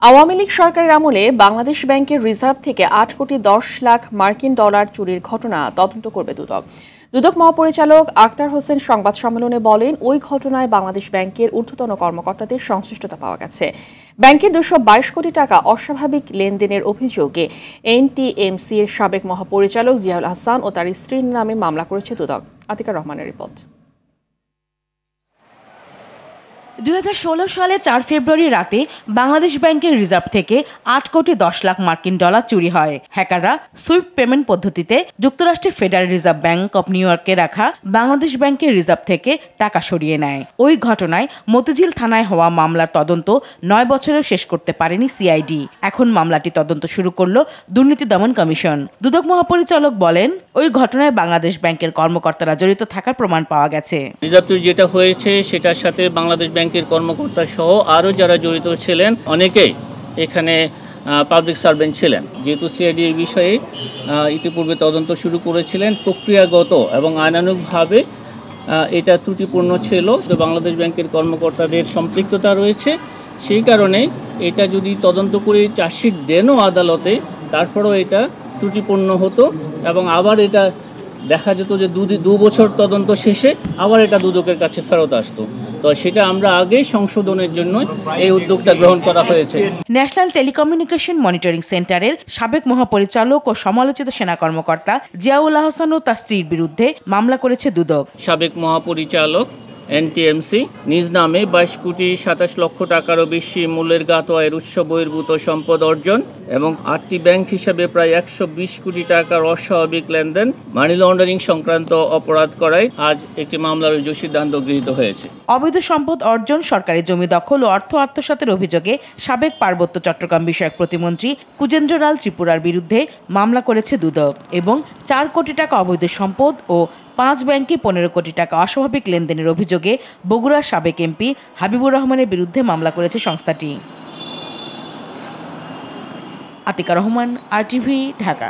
আওয়ামী লীগ সরকারের আমলে বাংলাদেশ ব্যাংকের রিজার্ভ থেকে ৮ কোটি ১০ লাখ মার্কিন ডলার চুরির ঘটনা তদন্ত করবে দুদক। দুদক মহাপরিচালক আক্তার হোসেন সংবাদ সম্মেলনে বলেন, ওই ঘটনায় বাংলাদেশ ব্যাংকের ঊর্ধ্বতন কর্মকর্তাদের সংশ্লিষ্টতা পাওয়া গেছে। ব্যাংকের ২২২ কোটি টাকা অস্বাভাবিক লেনদেনের অভিযোগে এনটিএমসি এর সাবেক মহাপরিচালক জিয়াউল আহসান ও তার স্ত্রীর নামে মামলা করেছে দুদক। আতিকা রহমানের রিপোর্ট। ২০১৬ সালে ৪ ফেব্রুয়ারি রাতে বাংলাদেশ ব্যাংকের রিজার্ভ থেকে ৮ কোটি ১০ লাখ মার্কিন ডলার চুরি হয়। হ্যাকাররা সুইফট পেমেন্ট পদ্ধতিতে যুক্তরাষ্ট্রের federal reserve bank of new ইয়র্কে রাখা বাংলাদেশ ব্যাংকের রিজার্ভ থেকে টাকা সরিয়ে নেয়। ওই ঘটনায় মতিঝিল থানায় হওয়া মামলার তদন্ত ৯ বছরেও শেষ করতে পারেনি সিআইডি। এখন মামলাটি তদন্ত শুরু করল দুর্নীতি দমন কমিশন। দুদক মহাপরিচালক বলেন, ওই ঘটনায় বাংলাদেশ ব্যাংকের কর্মকর্তারা জড়িত থাকার প্রমাণ পাওয়া গেছে। রিজার্ভ চুরি যেটা হয়েছে সেটার সাথে বাংলাদেশ ব্যাংকের কর্মকর্তা সহ আরও যারা জড়িত ছিলেন অনেকেই এখানে পাবলিক সার্ভেন্ট ছিলেন। যেহেতু সিআইডি এই বিষয়ে ইতিপূর্বে তদন্ত শুরু করেছিলেন, প্রক্রিয়াগত এবং আইনানুগভাবে এটা ত্রুটিপূর্ণ ছিল। বাংলাদেশ ব্যাংকের কর্মকর্তাদের সম্পৃক্ততা রয়েছে, সেই কারণে এটা যদি তদন্ত করে চার্জশিট দেনও আদালতে, তারপরেও এটা ত্রুটিপূর্ণ হতো এবং আবার এটা দেখা যেত যে ২ বছর তদন্ত শেষে আবার এটা দুদকের কাছে ফেরত আসতো। তো সেটা আমরা আগেই সংশোধনের জন্য এই উদ্যোগটা গ্রহণ করা হয়েছে। ন্যাশনাল টেলিকমিউনিকেশন মনিটরিং সেন্টারের সাবেক মহাপরিচালক ও সমালোচিত সেনা কর্মকর্তা জিয়াউল আহসান ও তার স্ত্রীর বিরুদ্ধে মামলা করেছে দুদক। সাবেক মহাপরিচালক এনটিএমসি নিজ নামে ২২ কোটি ২৭ লক্ষ টাকারও বেশি মূল্যের জ্ঞাত আয়ের উৎস বহির্ভূত সম্পদ অর্জন এবং ৮টি ব্যাংক হিসাবে প্রায় ১২০ কোটি টাকার অস্বাভাবিক লেনদেন, মানি লন্ডারিং সংক্রান্ত অপরাধ করায় আজ একটি মামলার রুজু সিদ্ধান্ত গৃহীত হয়েছে। অবৈধ সম্পদ অর্জন, সরকারি জমি দখল ও অর্থ আত্মসাতের অভিযোগে সাবেক পার্বত্য চট্টগ্রাম বিষয়ক প্রতিমন্ত্রী কুজেন্দ্রলাল ত্রিপুরার বিরুদ্ধে মামলা করেছে দুদক এবং ৪ কোটি টাকা অবৈধ সম্পদ ও ৫ ব্যাংকে ১৫ কোটি টাকা অস্বাভাবিক লেনদেনের অভিযোগে বগুড়ার সাবেক এমপি হাবিবুর রহমানের বিরুদ্ধে মামলা করেছে সংস্থাটি। আতিকা রহমান, RTV, ঢাকা।